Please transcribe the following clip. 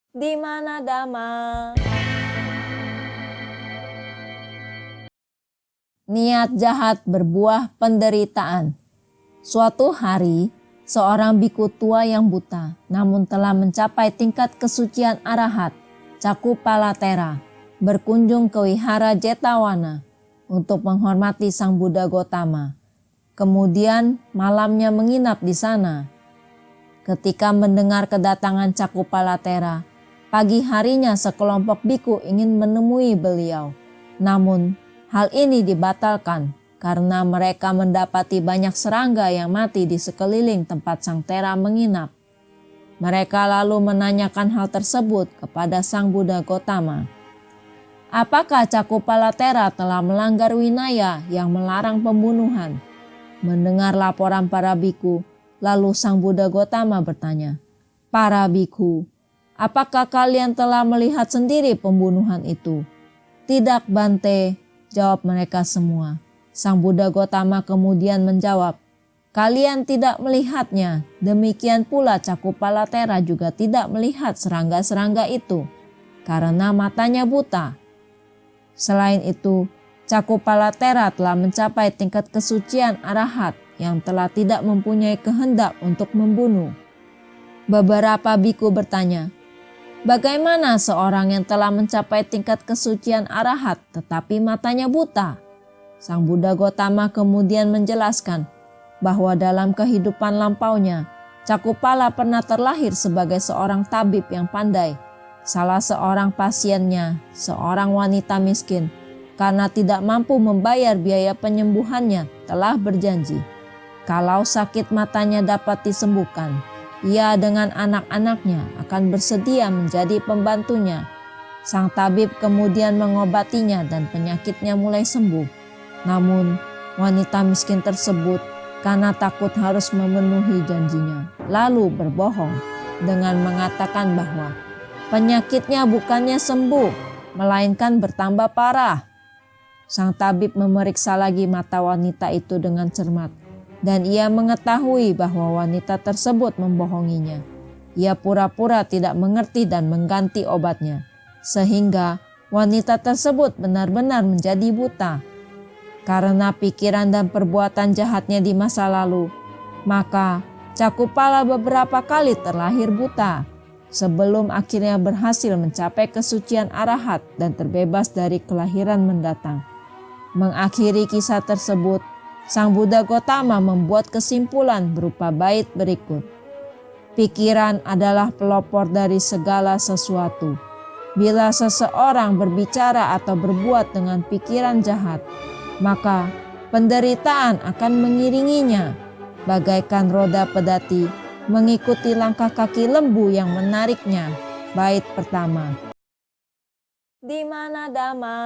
Di mana Dhamma? Niat jahat berbuah penderitaan. Suatu hari, seorang biku tua yang buta, namun telah mencapai tingkat kesucian arahat, Cakupalatera, berkunjung ke wihara Jetawana untuk menghormati Sang Buddha Gotama. Kemudian malamnya menginap di sana. Ketika mendengar kedatangan Cakupalatera, pagi harinya sekelompok biku ingin menemui beliau. Namun, hal ini dibatalkan karena mereka mendapati banyak serangga yang mati di sekeliling tempat Sang Tera menginap. Mereka lalu menanyakan hal tersebut kepada Sang Buddha Gotama. Apakah Cakupalatera telah melanggar winaya yang melarang pembunuhan? Mendengar laporan para biku, lalu Sang Buddha Gotama bertanya, "Para biku, apakah kalian telah melihat sendiri pembunuhan itu?" "Tidak, Bante," jawab mereka semua. Sang Buddha Gotama kemudian menjawab, "Kalian tidak melihatnya, demikian pula Cakupalatera juga tidak melihat serangga-serangga itu, karena matanya buta. Selain itu, Cakupalatera telah mencapai tingkat kesucian arahat yang telah tidak mempunyai kehendak untuk membunuh." Beberapa biku bertanya, "Bagaimana seorang yang telah mencapai tingkat kesucian arahat tetapi matanya buta?" Sang Buddha Gotama kemudian menjelaskan bahwa dalam kehidupan lampaunya, Cakupala pernah terlahir sebagai seorang tabib yang pandai. Salah seorang pasiennya, seorang wanita miskin, karena tidak mampu membayar biaya penyembuhannya, telah berjanji, kalau sakit matanya dapat disembuhkan, ia dengan anak-anaknya akan bersedia menjadi pembantunya. Sang tabib kemudian mengobatinya dan penyakitnya mulai sembuh. Namun, wanita miskin tersebut karena takut harus memenuhi janjinya, lalu berbohong dengan mengatakan bahwa penyakitnya bukannya sembuh, melainkan bertambah parah. Sang tabib memeriksa lagi mata wanita itu dengan cermat, dan ia mengetahui bahwa wanita tersebut membohonginya. Ia pura-pura tidak mengerti dan mengganti obatnya, sehingga wanita tersebut benar-benar menjadi buta. Karena pikiran dan perbuatan jahatnya di masa lalu, maka Cakupala beberapa kali terlahir buta, sebelum akhirnya berhasil mencapai kesucian arahat dan terbebas dari kelahiran mendatang. Mengakhiri kisah tersebut, Sang Buddha Gotama membuat kesimpulan berupa bait berikut. Pikiran adalah pelopor dari segala sesuatu. Bila seseorang berbicara atau berbuat dengan pikiran jahat, maka penderitaan akan mengiringinya, bagaikan roda pedati mengikuti langkah kaki lembu yang menariknya. Bait pertama. Di mana Dhamma?